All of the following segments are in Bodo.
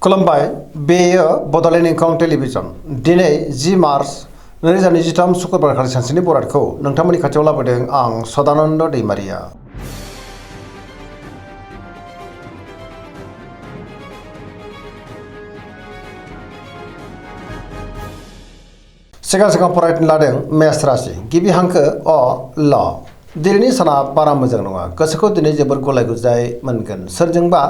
खुलुमबाय बेयो बड'लेण्ड इंखं टेलिभिजन दिनै 10 मार्च 2023 शुक्रबार खालि सानसेनि बरादखौ नोंथांमोननि खाथियाव लाबोदों आं सदानन्द दैमारिया। सिगां फरायनो लादों मेष राशि गिबि हांखो अ ल। दिनैनि साना बारा मोजां नङा, गोसोखौ दिनै जोबोर गलाय गुजाय मोनगोन, सोरजोंबा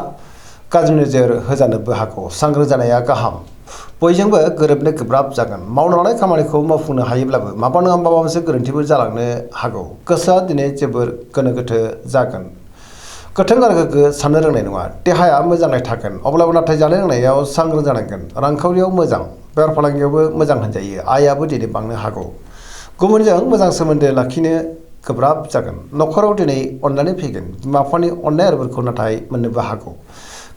गाज्रि नोजोर होजानोबो हागौ, सांग्रां जानाया गाहाम, बयजोंबो गोरोबनो गोब्राब जागोन, मावनो लानाय खामानिखौ मावफुंनो हायोब्लाबो माबा नङा माबा मोनसे गोरोन्थिबो जालांनो हागौ, गोसोआ दिनै जोबोर गोनो गोथो जागोन, गोथों आरो गोग्गो साननो रोंनाय नङा, देहाया मोजाङै थागोन, अब्लाबो नाथाय जानाय लोंनायाव सांग्रां जानांगोन, रांखावरियाव मोजां, बेफार फालांगियावबो मोजां होनजायो, आयाबो दिनै बांनो हागौ, गुबुनजों मोजां सोमोन्दो लाखिनो गोब्राब जागोन, न'खराव दिनै अननानै फैगोन, बिमा बिफानि अननाय आरो बोरखौ नाथाय मोननोबो हागौ,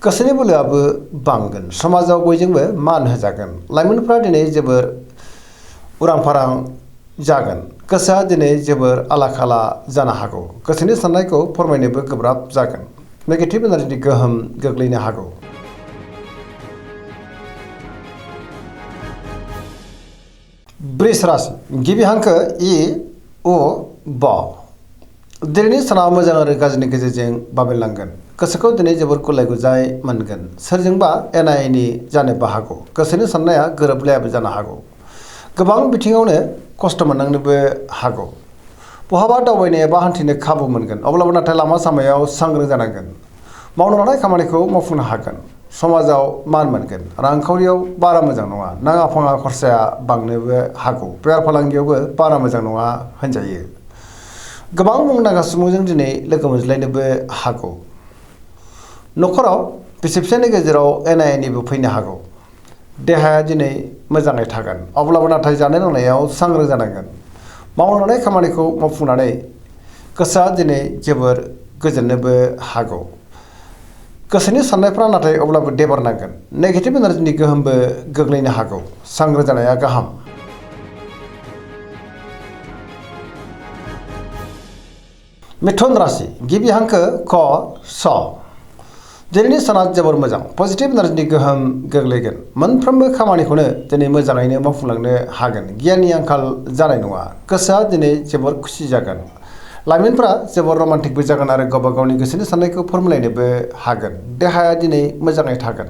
गोसोनि बोलोआबो बांगोन, समाजाव बयजोंबो मान होजागोन, लाइमोनफ्रा दिनै जोबोर उरां फारां जागोन, गोसोआ दिनै जोबोर आला खाला जानो हागौ, गोसोनि साननायखौ फोरमायनोबो गोब्राब जागोन, नेगेटिभ एनार्जिनि गोहोम गोग्लैनो हागौ। वृष राशि गिबि हांखो इ उ ब। दिनैनि साना मोजां आरो गाज्रिनि गेजेरजों बाबेनलांगोन, गोसोखौ दिनै जोबोर गुलाय गुजाय मोनगोन, सोरजोंबा एना एनि जानोबो हागौ, गोसोनि साननाया गोरोबलायाबो जानो हागौ, गोबां बिथिङावनो खस्थ' मोननांनोबो हागौ, बहाबा दावबायनो एबा हान्थिनो खाबु मोनगोन, अब्लाबो नाथाय लामा सामायाव सांग्रां जानांगोन, मावनो लानाय खामानिखौ मावफुंनो हागोन, समाजाव मान मोनगोन, रांखावरियाव बारा मोजां नङा, नाङा फाङा खरसाया बांनोबो हागौ, बेफार फालांगियावबो बारा मोजां नङा होनजायो, गोबां मुंदांखा सुबुंजों दिनै लोगो मोनज्लायनोबो हागौ, न'खराव बिसि फिसायनि गेजेराव एना एनिबो फैनो हागौ, देहाया दिनै मोजाङै थागोन, अब्लाबो नाथाय जानाय लोंनायाव सांग्रां जानांगोन, मावनो लानाय खामानिखौ मावफुंनानै गोसोआ दिनै जोबोर गोजोननोबो हागौ, गोसोनि साननायफ्रा नाथाय अब्लाबो देबार नांगोन, नेगेटिभ एनार्जिनि गोहोमबो गोग्लैनो हागौ, सांग्रां जानाया गाहाम। मिथुन राशि गिबि हांखो क स। दिनैनि साना जोबोर मोजां, पजिटिभ एनार्जिनि गोहोम गोग्लैगोन, मोनफ्रोमबो खामानिखौनो दिनै मोजाङैनो मावफुंलांनो हागोन, गियाननि आंखाल जानाय नङा, गोसोआ दिनै जोबोर खुसि जागोन, लाइमोनफ्रा जोबोर रमान्टिकबो जागोन आरो गावबा गावनि गोसोनि साननायखौ फोरमायलायनोबो हागोन, देहाया दिनै मोजाङै थागोन,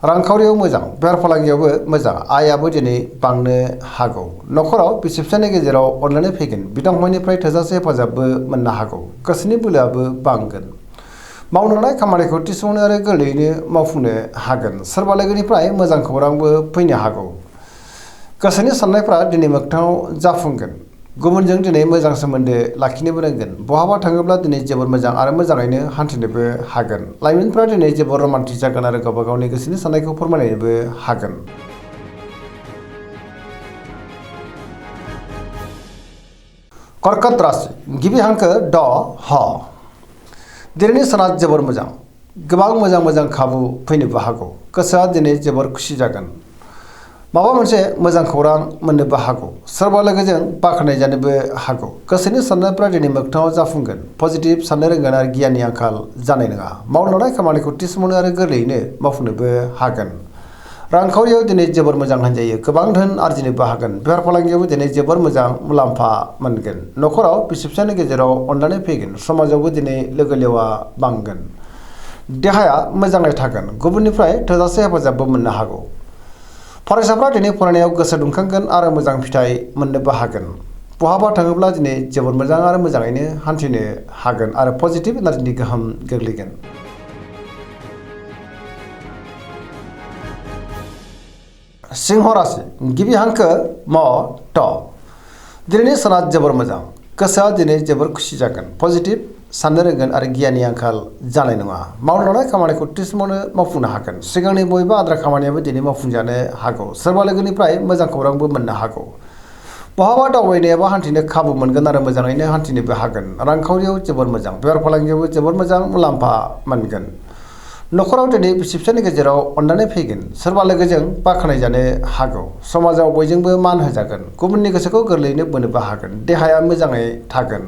रांखावरियाव मोजां, बेफार फालांगियावबो मोजां, आयाबो दिनै बांनो हागौ, न'खराव बिसि फिसायनि गेजेराव अनलायनाय फैगोन, बिदा फंबायनिफ्राय थोजासे हेफाजाबबो मोननो हागौ, गोसोनि बोलोआबो बांगोन, मावनो लानाय खामानिखौ थि समावनो आरो गोरलैयैनो मावफुंनो हागोन, सोरबा लोगोनिफ्राय मोजां खौरांबो फैनो हागौ, गोसोनि साननायफ्रा दिनै मोगथाङाव जाफुंगोन, गुबुनजों दिनै मोजां सोमोन्दो लाखिनोबो रोंगोन, बहाबा थाङोब्ला दिनै जोबोर मोजां आरो मोजाङैनो हान्थिनोबो हागोन, लाइमोनफ्रा दिनै जोबोर रमान्टिक जागोन आरो गावबा गावनि गोसोनि साननायखौ फोरमायलायनोबो हागोन। कर्कट राशि गिबि हांखो ड ह। दिनैनि साना जोबोर मोजां, गोबां मोजां खाबु फैनोबो हागौ, गोसोआ दिनै जोबोर खुसि जागोन, माबा मोनसे मोजां खौरां मोननोबो हागौ, सोरबा लोगोजों बाख्नाय जानोबो हागौ, गोसोनि साननायफ्रा दिनै मोगथाङाव जाफुंगोन, पजिटिभ साननो रोंगोन आरो गियाननि आंखाल जानाय नङा, मावनो लानाय खामानिखौ थि समावनो आरो गोरलैयैनो मावफुंनोबो हागोन, रांखावरियाव दिनै जोबोर मोजां होनजायो, गोबां धोन आरजिनोबो हागोन, बेफार फालांगियावबो दिनै जोबोर मोजां मुलाम्फा मोनगोन, न'खराव बिसि फिसायनि गेजेराव अनलायनाय फैगोन, समाजावबो दिनै लोगो लेवा बांगोन, देहाया मोजाङै थागोन, गुबुननिफ्राय थोजासे हेफाजाबबो मोननो हागौ, फरायसाफ्रा दिनै फरायनायाव गोसो दुंखांगोन आरो मोजां फिथाइ मोननोबो हागोन, बहाबा थाङोब्ला दिनै जोबोर मोजां आरो मोजाङैनो हान्थिनो हागोन आरो पजिटिभ एनार्जिनि गोहोम गोग्लैगोन। सिंह राशि गिबि हांखो म ट। दिनैनि साना जोबोर मोजां, गोसोआ दिनै जोबोर खुसि जागोन, पजिटिभ साननो रोंगोन आरो गियाननि आंखाल जानाय नङा, मावनो लानाय खामानिखौ थि समावनो मावफुंनो हागोन, सिगांनि बबेबा आद्रा खामानियाबो दिनै मावफुंजानो हागौ, सोरबा लोगोनिफ्राय मोजां खौरांबो मोननो हागौ, बहाबा दावबायनो एबा हान्थिनो खाबु मोनगोन आरो मोजाङैनो हान्थिनोबो हागोन, रांखावरियाव जोबोर मोजां, बेफार फालांगियावबो जोबोर मोजां मुलाम्फा मोनगोन, न'खराव दिनै बिसि फिसायनि गेजेराव अननानै फैगोन, सोरबा लोगोजों बाख्नाय जानो हागौ, समाजाव बयजोंबो मान होजागोन, गुबुननि गोसोखौ गोरलैयैनो बोनोबो हागोन, देहाया मोजाङै थागोन,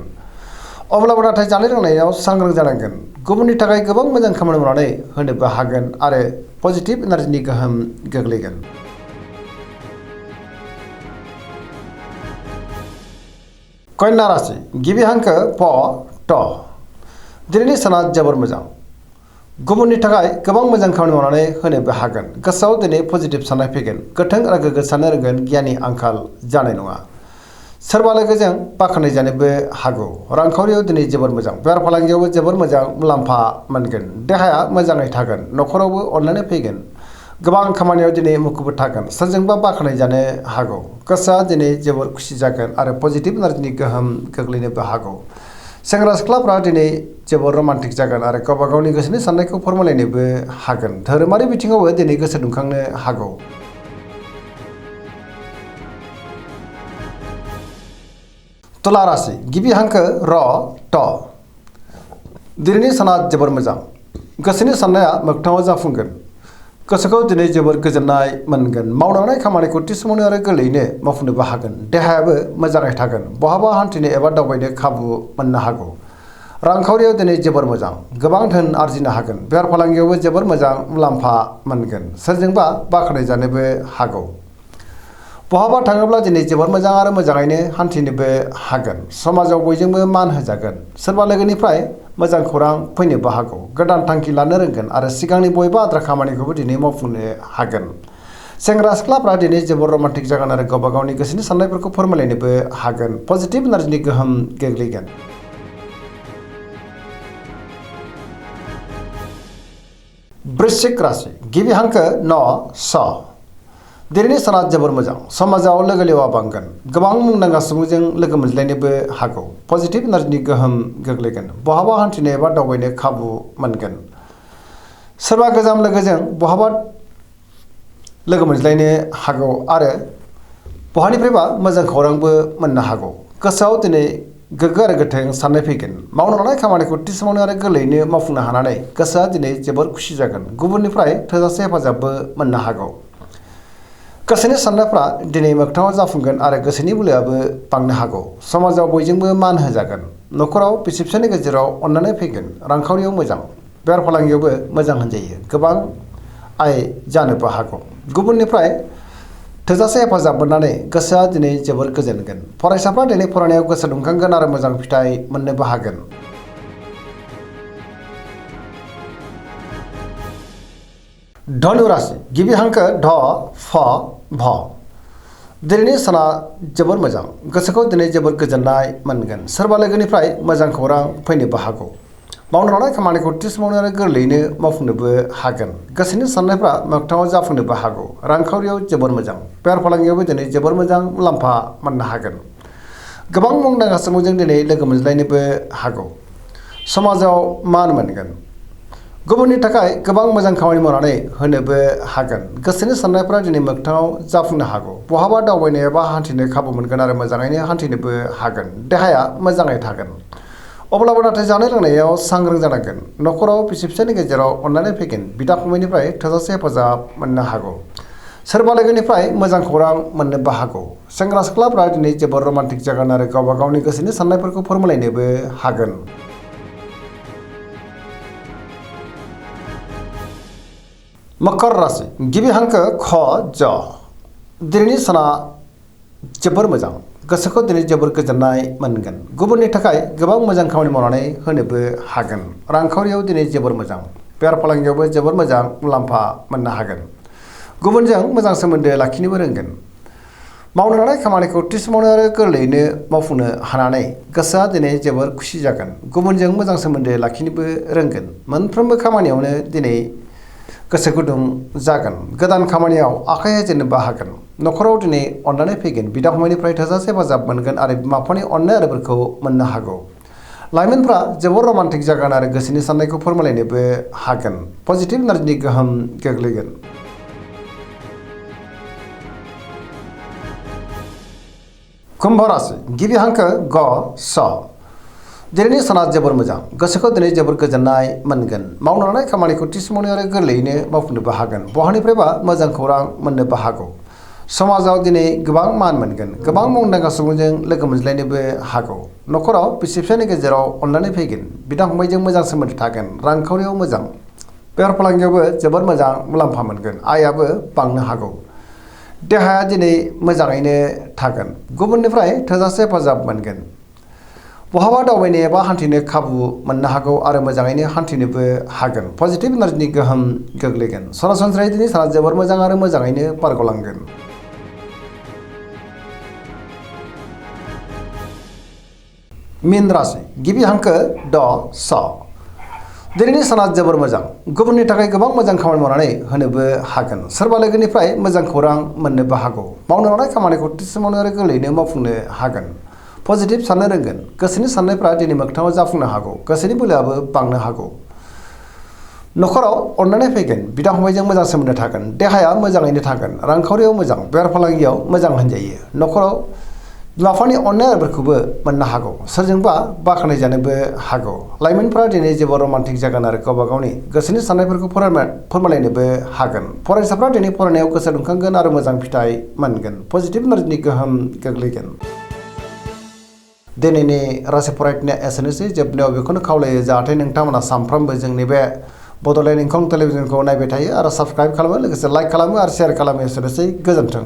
अब्लाबो नाथाय जानाय लोंनायाव सांग्रां जानांगोन, गुबुननि थाखाय गोबां मोजां खामानि मावनानै होनोबो हागोन आरो पजिटिभ एनार्जिनि गोहोम गोग्लैगोन। कन्या राशि गिबि हांखो प ट दिनैनि साना जोबोर मोजां। गुबुननि थाखाय गोबां मोजां खामानि मावनानै होनोबो हागोन। गोसोआव दिनै पजिटिभ साननाय फैगोन। गोथों आरो गोग्गो साननो रोंगोन। गियाननि आंखाल जानाय नङा। सोरबा लोगोजों बाख्नायजानोबो हागौ। रांखावरियाव दिनै जोबोर मोजां। बेफार फालांगियावबो जोबोर मोजां मुलाम्फा मोनगोन। देहाया मोजाङै थागोन। न'खरावबो अननानै फैगोन। गोबां खामानियाव दिनै मुखुब थागोन। सोरजोंबा बाख्नायजानो हागौ। गोसोआ दिनै जोबोर खुसि जागोन आरो पजिटिभ एनार्जिनि गोहोम गोग्लैनोबो हागौ। सेंग्रा सिख्लाफ्रा दिनै जोबोर रमान्टिक जागोन आरो गावबा गावनि गोसोनि साननायखौ फोरमायलायनोबो हागोन। धोरोमारि बिथिङावबो दिनै गोसो दुंखांनो हागौ। तुला राशि गिबि हांखो र ट दिनैनि साना जोबोर मोजां। गोसोनि साननाया मोगथाङाव जाफुंगोन। गोसोखौ दिनै जोबोर गोजोननाय मोनगोन। मावनो हानाय खामानिखौ थि समावनो आरो गोरलैयैनो मावफुंनोबो हागोन। देहायाबो मोजाङै थागोन। बहाबा हान्थिनो एबा दावबायनो खाबु मोननो हागौ। रांखावरियाव दिनै जोबोर मोजां। गोबां धोन आरजिनो हागोन। बेफार फालांगियावबो जोबोर मोजां मुलाम्फा मोनगोन। सोरजोंबा बाख्नायजानोबो हागौ। बहाबा थाङोब्ला दिनै जोबोर मोजां आरो मोजाङैनो हान्थिनोबो हागोन। समाजाव बयजोंबो मान होजागोन। सोरबा लोगोनिफ्राय मोजां खौरां फैनोबो हागौ। गोदान थांखि लानो रोंगोन आरो सिगांनि बबेबा आद्रा खामानिखौबो दिनै मावफुंनो हागोन। सेंग्रा सिख्लाफ्रा दिनै जोबोर रमान्टिक जागोन आरो गावबा गावनि गोसोनि साननायफोरखौ फोरमायलायनोबो हागोन। पजिटिभ एनार्जिनि गोहोम गोग्लैगोन। वृश्चिक राशि गिबि हांखो न स दिनैनि साना जोबोर मोजां। समाजाव लोगो लेवा बांगोन। गोबां मुंदांखा सुबुंजों लोगो मोनज्लायनोबो हागौ। पजिटिभ एनार्जिनि गोहोम गोग्लैगोन। बहाबा हान्थिनो एबा दावबायनो खाबु मोनगोन। सोरबा गोजाम लोगोजों बहाबा लोगो मोनज्लायनो हागौ आरो बहानिफ्रायबा मोजां खौरांबो मोननो हागौ। गोसोआव दिनै गोग्गो आरो गोथों साननाय फैगोन। मावनो लानाय खामानिखौ थि समावनो आरो गोरलैयैनो मावफुंनो हानानै गोसोआ दिनै जोबोर खुसि जागोन। गुबुननिफ्राय थोजासे हेफाजाबबो मोननो हागौ। गोसोनि साननायफ्रा दिनै मोगथाङाव जाफुंगोन आरो गोसोनि बोलोआबो बांनो हागौ। समाजाव बयजोंबो मान होजागोन। न'खराव बिसि फिसायनि गेजेराव अननानै फैगोन। रांखावरियाव मोजां। बेफार फालांगियावबो मोजां होनजायो। गोबां आय जानोबो हागौ। गुबुननिफ्राय थोजासे हेफाजाब मोननानै गोसोआ दिनै जोबोर गोजोनगोन। फरायसाफ्रा दिनै फरायनायाव गोसो दुंखांगोन आरो मोजां फिथाइ मोननोबो हागोन। धनु राशि गिबि हांखो ध फ भ दिनैनि साना जोबोर मोजां। गोसोखौ दिनै जोबोर गोजोननाय मोनगोन। सोरबा लोगोनिफ्राय मोजां खौरां फैनोबो हागौ। मावनो लानाय खामानिखौ थि समावनो आरो गोरलैयैनो मावफुंनोबो हागोन। गोसोनि साननायफ्रा मोगथाङाव जाफुंनोबो हागौ। रांखावरियाव जोबोर मोजां। बेफार फालांगियावबो दिनै जोबोर मोजां मुलाम्फा मोननो हागोन। गोबां मुंदांखा सुबुंजों दिनै लोगो मोनज्लायनोबो हागौ। समाजाव मान मोनगोन। गुबुननि थाखाय गोबां मोजां खामानि मावनानै होनोबो हागोन। गोसोनि साननायफ्रा दिनै मोगथाङाव जाफुंनो हागौ। बहाबा दावबायनो एबा हान्थिनो खाबु मोनगोन आरो मोजाङैनो हान्थिनोबो हागोन। देहाया मोजाङै थागोन। अब्लाबो नाथाय जानाय लोंनायाव सांग्रां जानांगोन। न'खराव बिसि फिसायनि गेजेराव अननानै फैगोन। बिदा फंबायनिफ्राय थोजासे हेफाजाब मोननो हागौ। सोरबा लोगोनिफ्राय मोजां खौरां मोननोबो हागौ। सेंग्रा सिख्लाफ्रा दिनै जोबोर रमान्टिक जागोन आरो गावबा गावनि गोसोनि साननायफोरखौ फोरमायलायनोबो हागोन। मकर राशि गिबि हांखो ख ज दिनैनि साना जोबोर मोजां। गोसोखौ दिनै जोबोर गोजोननाय मोनगोन। गुबुननि थाखाय गोबां मोजां खामानि मावनानै होनोबो हागोन। रांखावरियाव दिनै जोबोर मोजां। बेफार फालांगियावबो जोबोर मोजां मुलाम्फा मोननो हागोन। गुबुनजों मोजां सोमोन्दो लाखिनोबो रोंगोन। मावनो लानाय खामानिखौ थि समावनो आरो गोरलैयैनो मावफुंनो हानानै गोसोआ दिनै जोबोर खुसि जागोन। गुबुनजों मोजां सोमोन्दो लाखिनोबो रोंगोन। मोनफ्रोमबो खामानियावनो दिनै गोसो गुदुं जागोन। गोदान खामानियाव आखाइ होजेननोबो हागोन। न'खराव दिनै अननानै फैगोन। बिदा फंबायनिफ्राय थोजासे हेफाजाब मोनगोन आरो बिमा बिफानि अननाय आरो बोरखौ मोननो हागौ। लाइमोनफ्रा जोबोर रमान्टिक जागोन आरो गोसोनि साननायखौ फोरमायलायनोबो हागोन। पजिटिभ एनार्जिनि गोहोम गोग्लैगोन। कुम्भ राशि गिबि हांखो ग स दिनैनि साना जोबोर मोजां। गोसोखौ दिनै जोबोर गोजोननाय मोनगोन। मावनो लानाय खामानिखौ थि समावनो आरो गोरलैयैनो मावफुंनोबो हागोन। बहानिफ्रायबा मोजां खौरां मोननोबो हागौ। समाजाव दिनै गोबां मान मोनगोन। गोबां मुंदांखा सुबुंजों लोगो मोनज्लायनोबो हागौ। न'खराव बिसि फिसायनि गेजेराव अननानै फैगोन। बिदा फंबायजों मोजां सोमोन्दो थागोन। रांखावरियाव मोजां। बेफार फालांगियावबो जोबोद मोजां मुलाम्फा मोनगोन आयाबो बांनो हागौ देहाया दिनै मोजाङैनो थागोन गुबुननिफ्राय थोजासे हेफाजाब मोनगोन बहाबा दावबायनो एबा हान्थिनो खाबु मोननो हागौ आरो मोजाङैनो हान्थिनोबो हागोन पजिटिभ एनार्जिनि गोहोम गोग्लैगोन सरासनस्रायै दिनै साना जोबोर मोजां आरो मोजाङैनो बारग'लांगोन मीन राशि गिबि हांखो ड स दिनैनि साना जोबोर मोजां गुबुननि थाखाय गोबां मोजां खामानि मावनानै होनोबो हागोन सोरबा लोगोनिफ्राय मोजां खौरां मोननोबो हागौ मावनो लानाय खामानिखौ थि समावनो आरो गोरलैयैनो मावफुंनो हागोन पजिटिभ साननो रोंगोन गोसोनि साननायफ्रा दिनै मोगथाङाव जाफुंनो हागौ गोसोनि बोलोआबो बांनो हागौ नखराव अननानै फैगोन बिदा फंबायजों मोजां सोमोन्दो थागोन देहाया मोजाङैनो थागोन रांखावरियाव मोजां बेफार फालांगियाव मोजां होनजायो नखराव बिमा बिफानि अननाय आरोफोरखौबो मोननो हागौ सोरजोंबा बाख्नाय जानोबो हागौ लाइमोनफोरा दिनै जोबोर रमान्टिक जागोन आरो गावबा गावनि गोसोनि साननायफोरखौ फोरमायलायनोबो हागोन फरायसाफ्रा दिनै फरायनायाव गोसो दुंखांगोन आरो मोजां फिथाइ मोनगोन पजिटिभ एनार्जिनि गोहोम गोग्लैगोन दिनैनि राशि फरायनाया एसेनोसै जोबनायाव बेखौनो खावलायो जाहाथे नोंथांमोना सानफ्रोमबो जोंनि बे बड'लेण्ड इंखं टेलिभिजनखौ नायबाय थायो आरो साबस्क्राइब खालामो लोगोसे लाइक खालामो आरो शेयार खालामो एसेनोसै गोजोन्थों